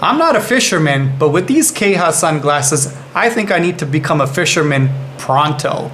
I'm not a fisherman, but with these Keha sunglasses, I think I need to become a fisherman pronto.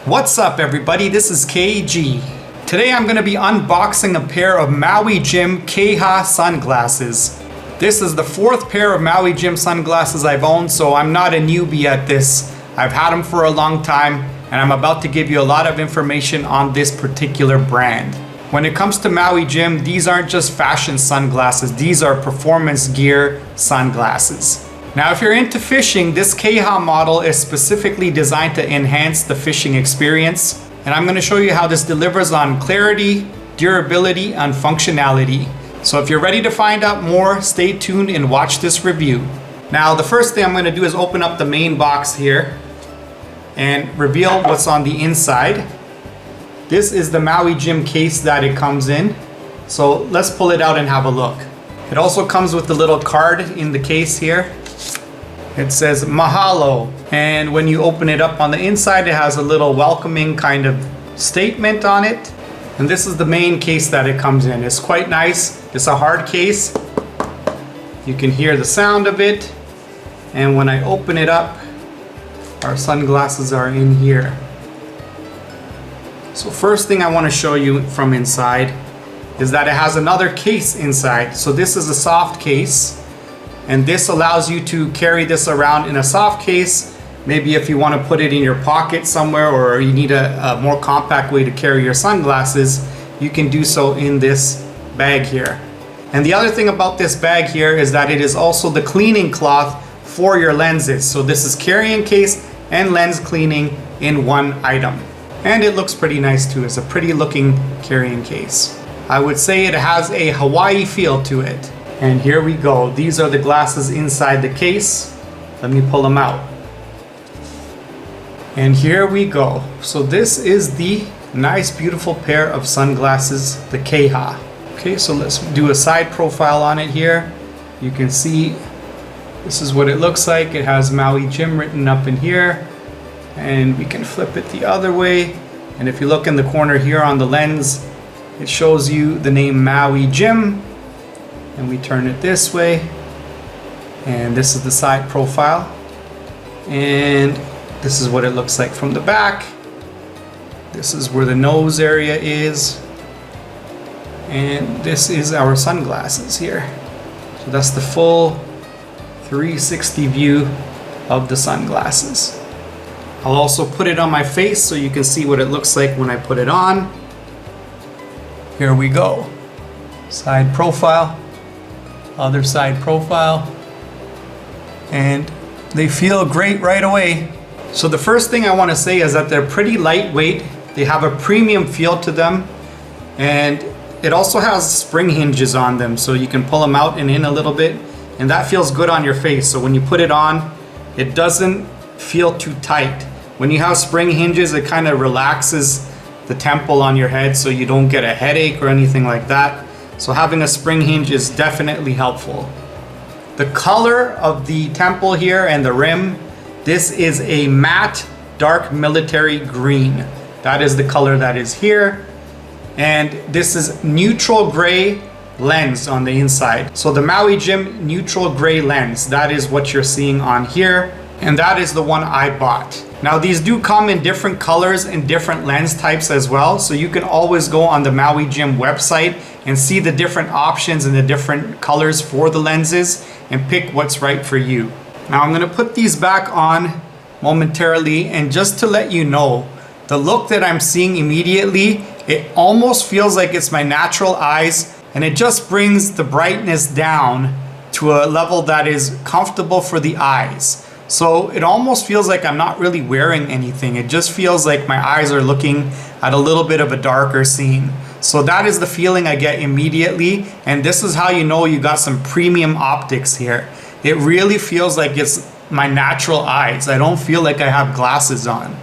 What's up everybody, this is KG. Today I'm going to be unboxing a pair of Maui Jim Keha sunglasses. This is the fourth pair of Maui Jim sunglasses I've owned, so I'm not a newbie at this. I've had them for a long time, and I'm about to give you a lot of information on this particular brand. When it comes to Maui Jim, these aren't just fashion sunglasses, these are performance gear sunglasses. Now if you're into fishing, this Keha model is specifically designed to enhance the fishing experience, and I'm going to show you how this delivers on clarity, durability, and functionality. So if you're ready to find out more, stay tuned and watch this review. Now the first thing I'm going to do is open up the main box here and reveal what's on the inside. This is the Maui Jim case that it comes in. So let's pull it out and have a look. It also comes with the little card in the case here. It says mahalo, and when you open it up on the inside, it has a little welcoming kind of statement on it. And this is the main case that it comes in. It's quite nice. It's a hard case. You can hear the sound of it. And when I open it up, our sunglasses are in here. So first thing I want to show you from inside is that it has another case inside. So this is a soft case, and this allows you to carry this around in a soft case. Maybe if you want to put it in your pocket somewhere, or you need a more compact way to carry your sunglasses, you can do so in this bag here. And the other thing about this bag here is that it is also the cleaning cloth for your lenses. So this is carrying case and lens cleaning in one item. And it looks pretty nice too. It's a pretty looking carrying case. I would say it has a Hawaii feel to it. And here we go. These are the glasses inside the case. Let me pull them out. And here we go. So this is the nice, beautiful pair of sunglasses, the Keha. Okay, so let's do a side profile on it here. You can see this is what it looks like. It has Maui Jim written up in here. And we can flip it the other way. And if you look in the corner here on the lens, it shows you the name Maui Jim. And we turn it this way. And this is the side profile. And this is what it looks like from the back. This is where the nose area is. And this is our sunglasses here. So that's the full 360 view of the sunglasses. I'll also put it on my face so you can see what it looks like when I put it on. Here we go. Side profile, other side profile, and they feel great right away. So the first thing I want to say is that they're pretty lightweight. They have a premium feel to them, and it also has spring hinges on them, so you can pull them out and in a little bit, and that feels good on your face. So when you put it on, it doesn't feel too tight. When you have spring hinges, it kind of relaxes the temple on your head so you don't get a headache or anything like that. So having a spring hinge is definitely helpful. The color of the temple here and the rim, this is a matte dark military green. That is the color that is here. And this is neutral gray lens on the inside. So the Maui Jim neutral gray lens, that is what you're seeing on here. And that is the one I bought. Now these do come in different colors and different lens types as well. So you can always go on the Maui Jim website and see the different options and the different colors for the lenses and pick what's right for you. Now I'm gonna put these back on momentarily, and just to let you know, the look that I'm seeing immediately, it almost feels like it's my natural eyes, and it just brings the brightness down to a level that is comfortable for the eyes. So it almost feels like I'm not really wearing anything. It just feels like my eyes are looking at a little bit of a darker scene. So that is the feeling I get immediately, and this is how you know you got some premium optics here. It really feels like it's my natural eyes. I don't feel like I have glasses on.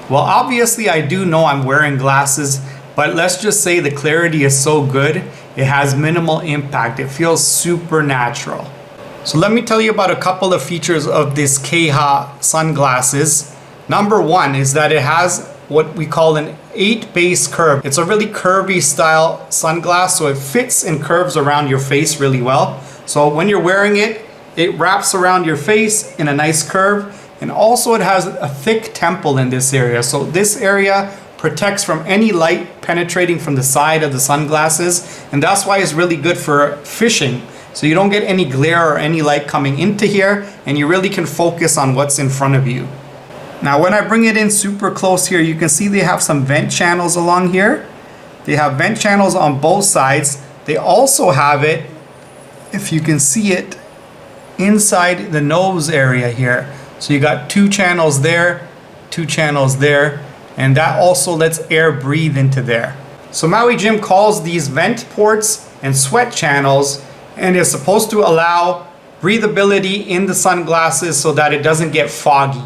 Well, obviously I do know I'm wearing glasses, but let's just say the clarity is so good, it has minimal impact. It feels super natural. So let me tell you about a couple of features of this Keha sunglasses. Number one is that it has what we call an 8 base curve. It's a really curvy style sunglass, so it fits and curves around your face really well. So when you're wearing it, it wraps around your face in a nice curve. And also it has a thick temple in this area. So this area protects from any light penetrating from the side of the sunglasses. And that's why it's really good for fishing. So you don't get any glare or any light coming into here, and you really can focus on what's in front of you. Now when I bring it in super close here, you can see they have some vent channels along here. They have vent channels on both sides. They also have it, if you can see it, inside the nose area here. So you got 2 channels there, 2 channels there, and that also lets air breathe into there. So Maui Jim calls these vent ports and sweat channels, and is supposed to allow breathability in the sunglasses so that it doesn't get foggy.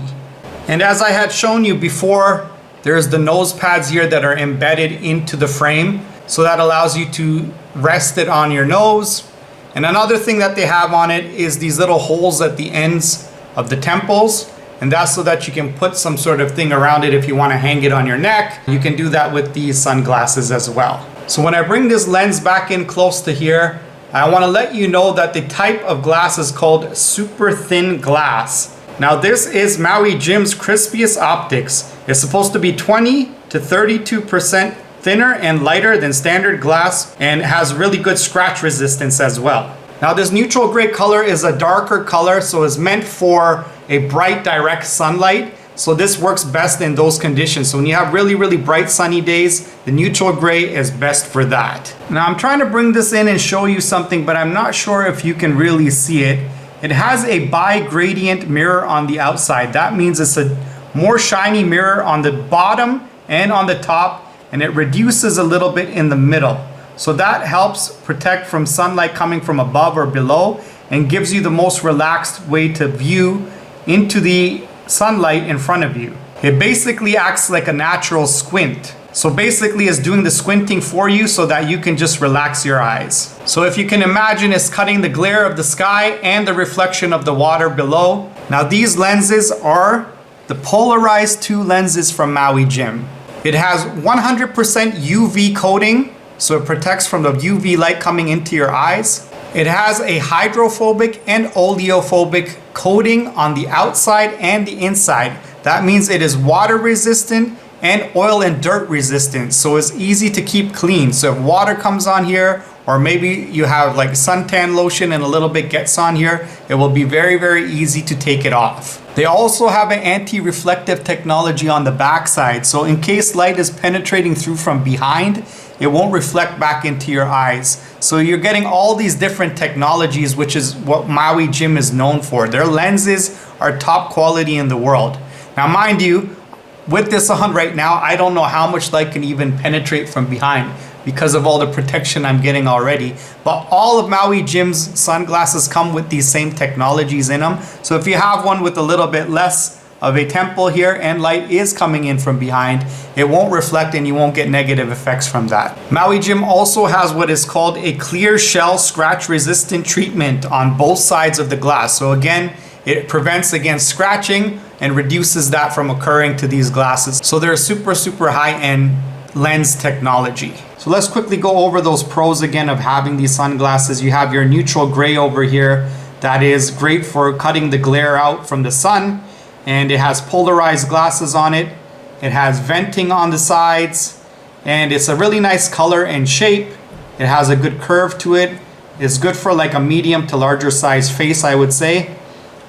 And as I had shown you before, there's the nose pads here that are embedded into the frame. So that allows you to rest it on your nose. And another thing that they have on it is these little holes at the ends of the temples. And that's so that you can put some sort of thing around it if you want to hang it on your neck. You can do that with these sunglasses as well. So when I bring this lens back in close to here, I want to let you know that the type of glass is called super thin glass. Now this is Maui Jim's crispiest optics. It's supposed to be 20 to 32% thinner and lighter than standard glass, and has really good scratch resistance as well. Now this neutral gray color is a darker color, so it's meant for a bright direct sunlight. So this works best in those conditions. So when you have really, really bright sunny days, the neutral gray is best for that. Now I'm trying to bring this in and show you something, but I'm not sure if you can really see it. It has a bi-gradient mirror on the outside. That means it's a more shiny mirror on the bottom and on the top, and it reduces a little bit in the middle. So that helps protect from sunlight coming from above or below, and gives you the most relaxed way to view into the sunlight in front of you. It basically acts like a natural squint. So basically it's doing the squinting for you so that you can just relax your eyes. So if you can imagine, it's cutting the glare of the sky and the reflection of the water below. Now these lenses are the polarized 2 lenses from Maui Jim. It has 100% UV coating, so it protects from the UV light coming into your eyes. It has a hydrophobic and oleophobic coating on the outside and the inside. That means it is water resistant and oil and dirt resistant, so it's easy to keep clean. So if water comes on here, or maybe you have like suntan lotion and a little bit gets on here, it will be very, very easy to take it off. They also have an anti-reflective technology on the backside, so in case light is penetrating through from behind, it won't reflect back into your eyes. So you're getting all these different technologies, which is what Maui Jim is known for. Their lenses are top quality in the world. Now mind you, with this on right now, I don't know how much light can even penetrate from behind because of all the protection I'm getting already. But all of Maui Jim's sunglasses come with these same technologies in them. So if you have one with a little bit less of a temple here and light is coming in from behind, it won't reflect and you won't get negative effects from that. Maui Jim also has what is called a clear shell scratch resistant treatment on both sides of the glass. So again, it prevents against scratching and reduces that from occurring to these glasses. So they're super, super high-end lens technology. So let's quickly go over those pros again of having these sunglasses. You have your neutral gray over here that is great for cutting the glare out from the sun, and it has polarized glasses on it. It has venting on the sides, and it's a really nice color and shape. It has a good curve to it. It's good for like a medium to larger size face, I would say.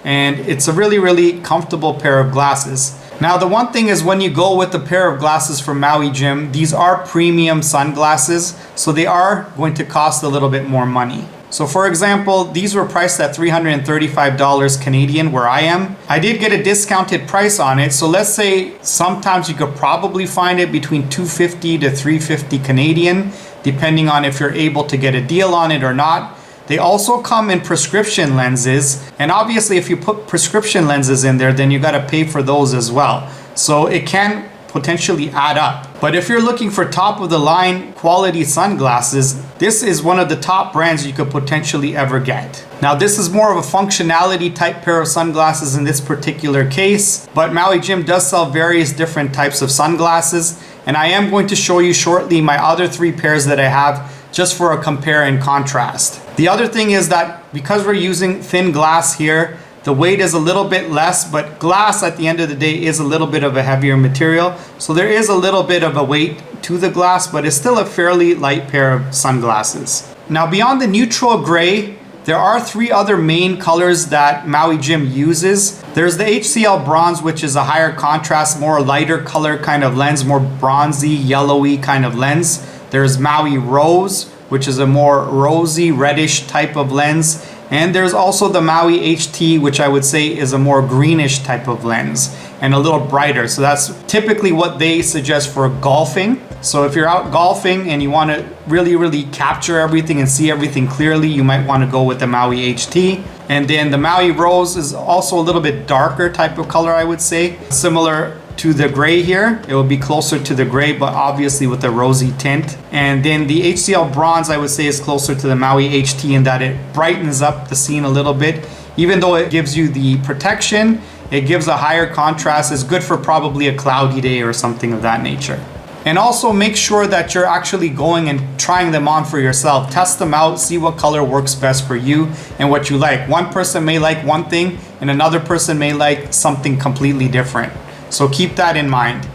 And it's a really, really comfortable pair of glasses. Now the one thing is, when you go with the pair of glasses from Maui Jim, these are premium sunglasses, so they are going to cost a little bit more money. So for example, these were priced at $335 Canadian where I am. I did get a discounted price on it, so let's say sometimes you could probably find it between $250 to $350 Canadian, depending on if you're able to get a deal on it or not. They also come in prescription lenses, and obviously if you put prescription lenses in there, then you got to pay for those as well. So it can potentially add up. But if you're looking for top of the line quality sunglasses, this is one of the top brands you could potentially ever get. Now this is more of a functionality type pair of sunglasses in this particular case, but Maui Jim does sell various different types of sunglasses, and I am going to show you shortly my other 3 pairs that I have, just for a compare and contrast. The other thing is that because we're using thin glass here, the weight is a little bit less, but glass at the end of the day is a little bit of a heavier material. So there is a little bit of a weight to the glass, but it's still a fairly light pair of sunglasses. Now beyond the neutral gray, there are three other main colors that Maui Jim uses. There's the HCL Bronze, which is a higher contrast, more lighter color kind of lens, more bronzy, yellowy kind of lens. There's Maui Rose, which is a more rosy, reddish type of lens. And there's also the Maui HT, which I would say is a more greenish type of lens and a little brighter. So that's typically what they suggest for golfing. So if you're out golfing and you want to really capture everything and see everything clearly, you might want to go with the Maui HT. And then the Maui Rose is also a little bit darker type of color, I would say. Similar to the gray here, it will be closer to the gray, but obviously with a rosy tint. And then the HCL Bronze, I would say, is closer to the Maui HT in that it brightens up the scene a little bit. Even though it gives you the protection, it gives a higher contrast. It's good for probably a cloudy day or something of that nature. And also make sure that you're actually going and trying them on for yourself. Test them out, see what color works best for you and what you like. One person may like one thing and another person may like something completely different. So keep that in mind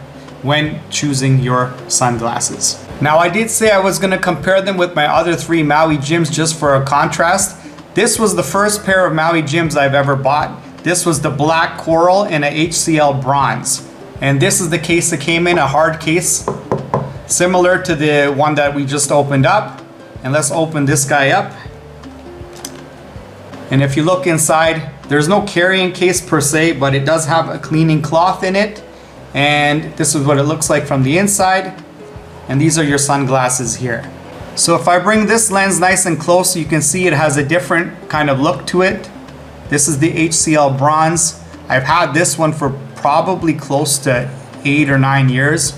when choosing your sunglasses. Now I did say I was going to compare them with my other three Maui Jims just for a contrast. This was the first pair of Maui Jims I've ever bought. This was the Black Coral and a HCL Bronze. And this is the case that came in, a hard case, similar to the one that we just opened up. And let's open this guy up. And if you look inside, there's no carrying case per se, but it does have a cleaning cloth in it. And this is what it looks like from the inside. And these are your sunglasses here. So if I bring this lens nice and close, you can see it has a different kind of look to it. This is the HCL Bronze. I've had this one for probably close to 8 or 9 years.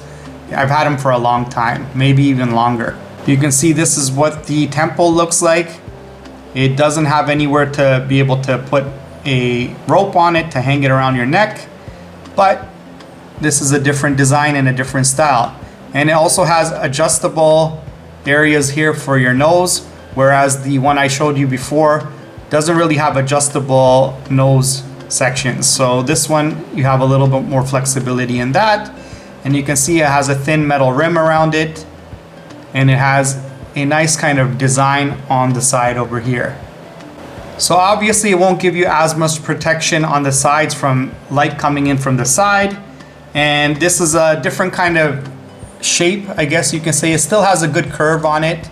I've had them for a long time, maybe even longer. You can see this is what the temple looks like. It doesn't have anywhere to be able to put a rope on it to hang it around your neck, but this is a different design and a different style. And it also has adjustable areas here for your nose, whereas the one I showed you before doesn't really have adjustable nose sections. So this one, you have a little bit more flexibility in that. And you can see it has a thin metal rim around it, and it has a nice kind of design on the side over here. So obviously it won't give you as much protection on the sides from light coming in from the side. And this is a different kind of shape, I guess you can say. It still has a good curve on it,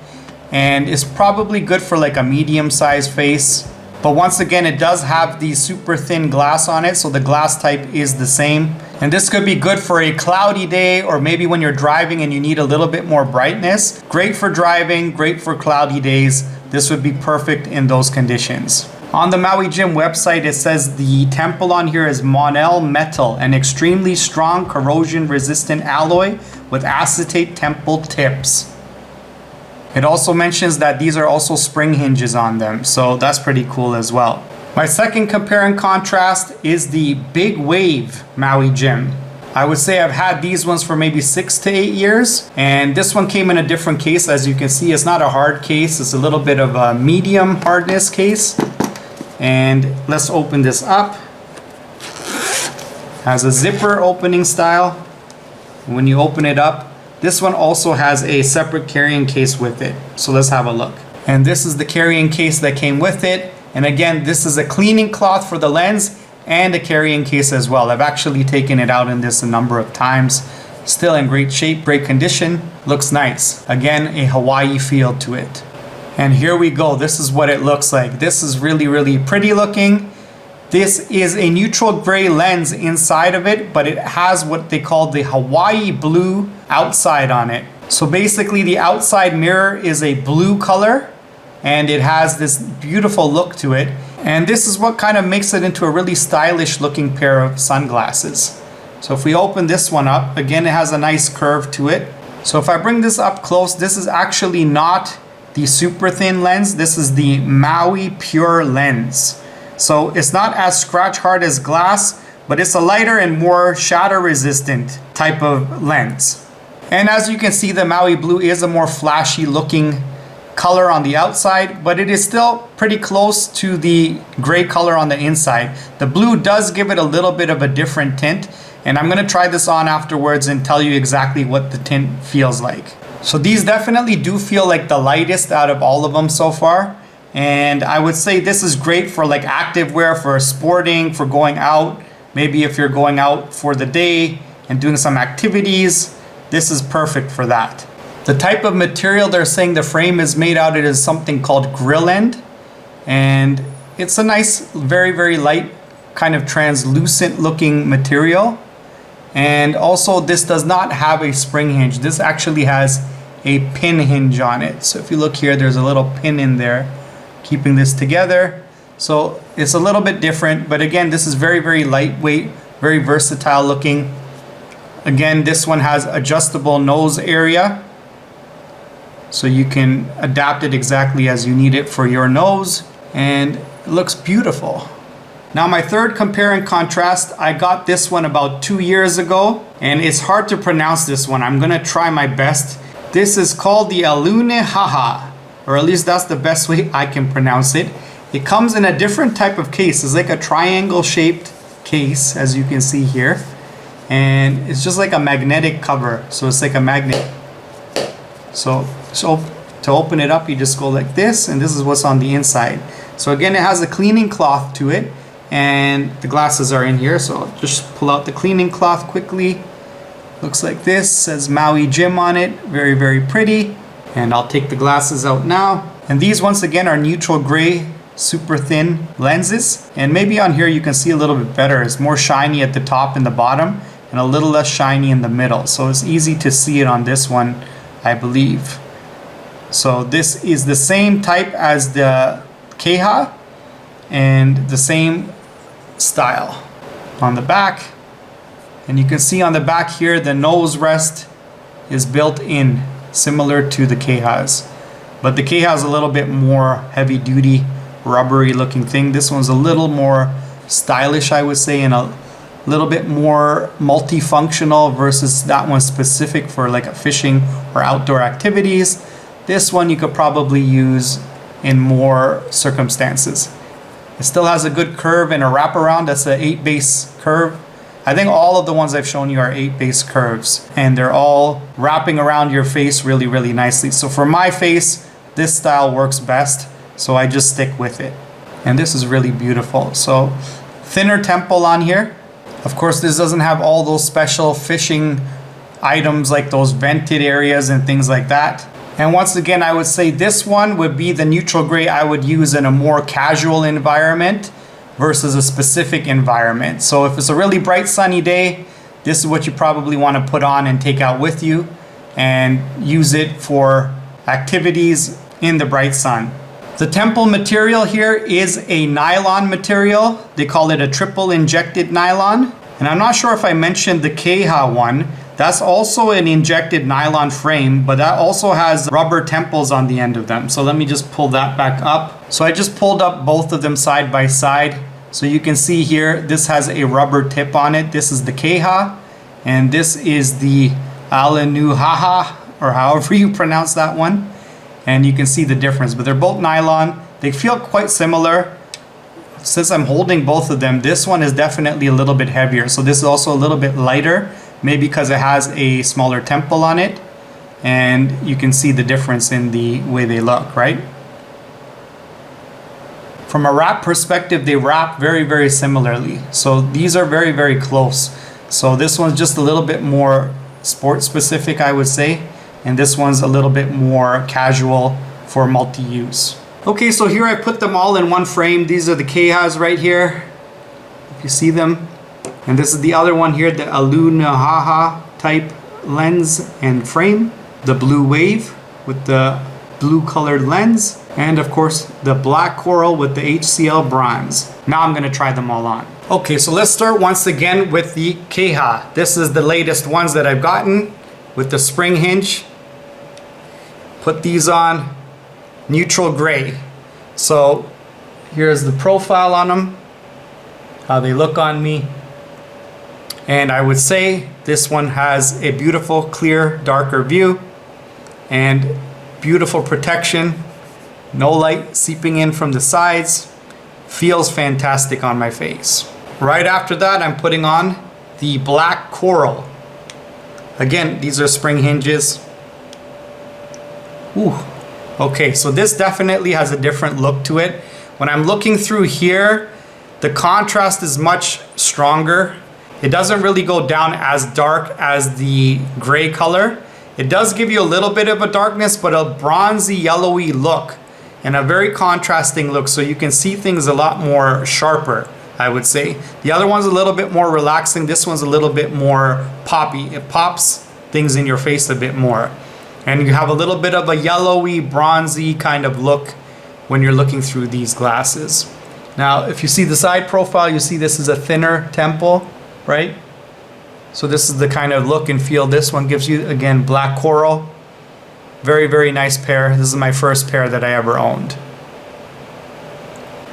and it's probably good for like a medium-sized face. But once again, it does have the super thin glass on it, so the glass type is the same. And this could be good for a cloudy day, or maybe when you're driving and you need a little bit more brightness. Great for driving, great for cloudy days. This would be perfect in those conditions. On the Maui Jim website, it says the temple on here is Monel metal, an extremely strong corrosion-resistant alloy with acetate temple tips. It also mentions that these are also spring hinges on them, so that's pretty cool as well. My second compare and contrast is the Big Wave Maui Jim. I would say I've had these ones for maybe 6 to 8 years, and this one came in a different case. As you can see, it's not a hard case, it's a little bit of a medium hardness case. And let's open this up. Has a zipper opening style. When you open it up, this one also has a separate carrying case with it. So let's have a look. And this is the carrying case that came with it. And again, this is a cleaning cloth for the lens and a carrying case as well. I've actually taken it out in this a number of times. Still in great shape, great condition. Looks nice. Again, a Hawaii feel to it. And here we go. This is what it looks like. This is really, really pretty looking. This is a neutral gray lens inside of it, but it has what they call the Hawaii blue outside on it. So basically the outside mirror is a blue color, and it has this beautiful look to it. And this is what kind of makes it into a really stylish looking pair of sunglasses. So if we open this one up, again, it has a nice curve to it. So if I bring this up close, this is actually not the super thin lens. This is the MauiPure lens. So it's not as scratch hard as glass, but it's a lighter and more shatter resistant type of lens. And as you can see, the Maui Blue is a more flashy looking color on the outside, but it is still pretty close to the gray color on the inside. The blue does give it a little bit of a different tint, and I'm gonna try this on afterwards and tell you exactly what the tint feels like. So these definitely do feel like the lightest out of all of them so far. And I would say this is great for like active wear, for sporting, for going out. Maybe if you're going out for the day and doing some activities, this is perfect for that. The type of material they're saying the frame is made out of is something called grill end. And it's a nice, very, very light, kind of translucent looking material. And also this does not have a spring hinge. This actually has a pin hinge on it. So if you look here, there's a little pin in there keeping this together. So it's a little bit different, but again, this is very, very lightweight, very versatile looking. Again, this one has adjustable nose area, so you can adapt it exactly as you need it for your nose, and it looks beautiful. Now my third compare and contrast, I got this one about 2 years ago, and it's hard to pronounce this one. I'm gonna try my best. This is called the Alenuihaha, or at least that's the best way I can pronounce it. It comes in a different type of case. It's like a triangle shaped case, as you can see here. And it's just like a magnetic cover. So it's like a magnet. So to open it up, you just go like this, and this is what's on the inside. So again, it has a cleaning cloth to it, and the glasses are in here. So I'll just pull out the cleaning cloth quickly. Looks like this, says Maui Jim on it. Very, very pretty. And I'll take the glasses out now. And these once again are neutral gray super thin lenses. And maybe on here you can see a little bit better. It's more shiny at the top and the bottom, and a little less shiny in the middle. So it's easy to see it on this one, I believe. So this is the same type as the Keha and the same style on the back. And you can see on the back here, the nose rest is built in, similar to the Keha's. But the Keha is a little bit more heavy duty, rubbery looking thing. This one's a little more stylish, I would say, and a little bit more multifunctional versus that one specific for like a fishing or outdoor activities. This one you could probably use in more circumstances. It still has a good curve and a wraparound. That's an 8 base curve. I think all of the ones I've shown you are 8 base curves, and they're all wrapping around your face really, really nicely. So for my face, this style works best, so I just stick with it. And this is really beautiful. So thinner temple on here. Of course, this doesn't have all those special fishing items like those vented areas and things like that. And once again, I would say this one would be the neutral gray I would use in a more casual environment versus a specific environment. So if it's a really bright sunny day, this is what you probably want to put on and take out with you and use it for activities in the bright sun. The temple material here is a nylon material. They call it a triple injected nylon. And I'm not sure if I mentioned the Keha one. That's also an injected nylon frame, but that also has rubber temples on the end of them. So let me just pull that back up. So I just pulled up both of them side by side. So you can see here, this has a rubber tip on it. This is the Keha, and this is the Alenuihaha, or however you pronounce that one. And you can see the difference, but they're both nylon. They feel quite similar. Since I'm holding both of them, this one is definitely a little bit heavier. So this is also a little bit lighter, maybe because it has a smaller temple on it. And you can see the difference in the way they look, right? From a wrap perspective, they wrap very, very similarly. So these are very, very close. So this one's just a little bit more sport specific, I would say. And this one's a little bit more casual for multi-use. Okay, so here I put them all in one frame. These are the Kehas right here, if you see them. And this is the other one here, the Alenuihaha type lens and frame. The Blue Wave with the blue colored lens. And of course, the Black Coral with the HCL Bronze. Now I'm gonna try them all on. Okay, so let's start once again with the Keha. This is the latest ones that I've gotten with the spring hinge. Put these on, neutral gray. So here's the profile on them, how they look on me. And I would say this one has a beautiful, clear, darker view. And beautiful protection, no light seeping in from the sides, feels fantastic on my face. Right after that, I'm putting on the Black Coral. Again, these are spring hinges. Ooh. Okay, so this definitely has a different look to it. When I'm looking through here, the contrast is much stronger. It doesn't really go down as dark as the gray color. It does give you a little bit of a darkness, but a bronzy yellowy look and a very contrasting look, so you can see things a lot more sharper, I would say. The other one's a little bit more relaxing. This one's a little bit more poppy. It pops things in your face a bit more. And you have a little bit of a yellowy, bronzy kind of look when you're looking through these glasses. Now, if you see the side profile, you see this is a thinner temple, right? So this is the kind of look and feel this one gives you. Again, Black Coral. Very, very nice pair. This is my first pair that I ever owned.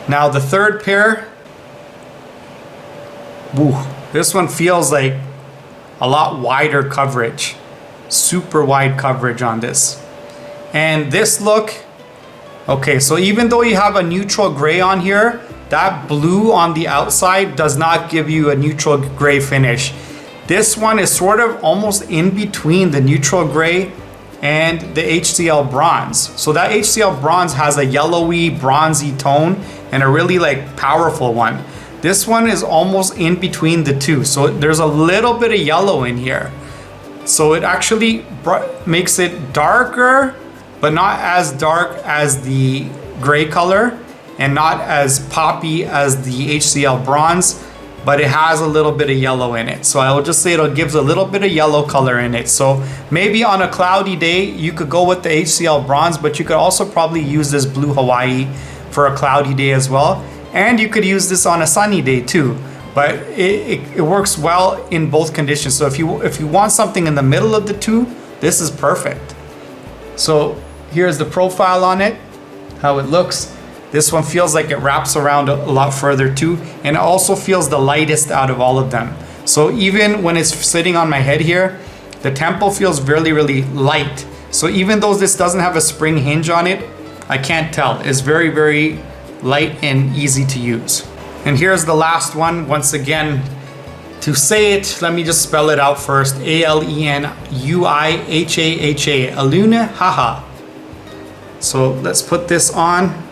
Now the third pair, ooh, this one feels like a lot wider coverage. Super wide coverage on this. And this look, okay, so even though you have a neutral gray on here, that blue on the outside does not give you a neutral gray finish. This one is sort of almost in between the neutral gray and the HCL Bronze. So that HCL Bronze has a yellowy, bronzy tone and a really like powerful one. This one is almost in between the two. So there's a little bit of yellow in here. So it actually makes it darker, but not as dark as the gray color and not as poppy as the HCL Bronze, but it has a little bit of yellow in it. So I will just say it gives a little bit of yellow color in it. So maybe on a cloudy day, you could go with the HCL Bronze, but you could also probably use this Blue Hawaii for a cloudy day as well. And you could use this on a sunny day too. But it works well in both conditions. So if you want something in the middle of the two, this is perfect. So here's the profile on it, how it looks. This one feels like it wraps around a lot further too, and it also feels the lightest out of all of them. So even when it's sitting on my head here, the temple feels really, really light. So even though this doesn't have a spring hinge on it, I can't tell. It's very, very light and easy to use. And here's the last one. Once again, to say it, let me just spell it out first. Alenuihaha, Alenuihaha. So let's put this on.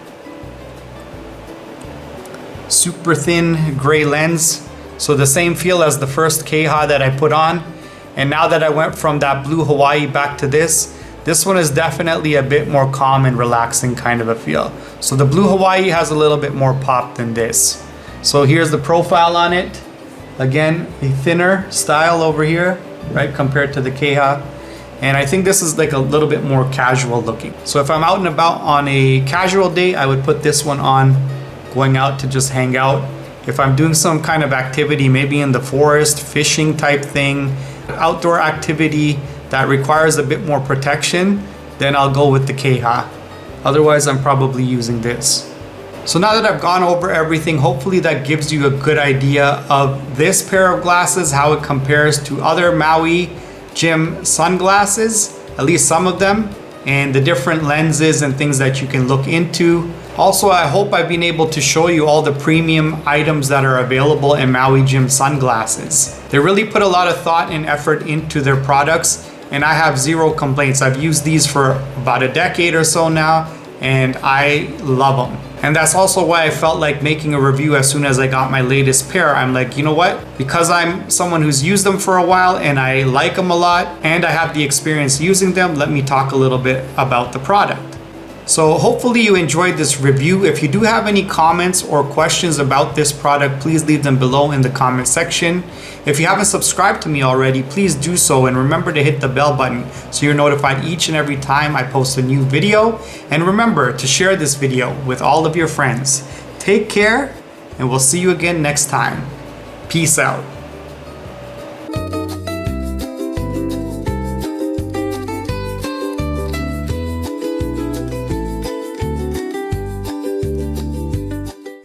Super thin gray lens. So the same feel as the first Keha that I put on. And now that I went from that Blue Hawaii back to this one is definitely a bit more calm and relaxing kind of a feel. So the Blue Hawaii has a little bit more pop than this. So here's the profile on it. Again, a thinner style over here, right, compared to the Keha. And I think this is like a little bit more casual looking. So if I'm out and about on a casual day, I would put this one on, going out to just hang out. If I'm doing some kind of activity, maybe in the forest, fishing type thing, outdoor activity that requires a bit more protection, then I'll go with the Keha. Otherwise, I'm probably using this. So now that I've gone over everything, hopefully that gives you a good idea of this pair of glasses, how it compares to other Maui Jim sunglasses, at least some of them, and the different lenses and things that you can look into. Also, I hope I've been able to show you all the premium items that are available in Maui Jim sunglasses. They really put a lot of thought and effort into their products, and I have zero complaints. I've used these for about a decade or so now, and I love them. And that's also why I felt like making a review as soon as I got my latest pair. I'm like, you know what? Because I'm someone who's used them for a while and I like them a lot and I have the experience using them, let me talk a little bit about the product. So hopefully you enjoyed this review. If you do have any comments or questions about this product, please leave them below in the comment section. If you haven't subscribed to me already, please do so, and remember to hit the bell button so you're notified each and every time I post a new video. And remember to share this video with all of your friends. Take care, and we'll see you again next time. Peace out.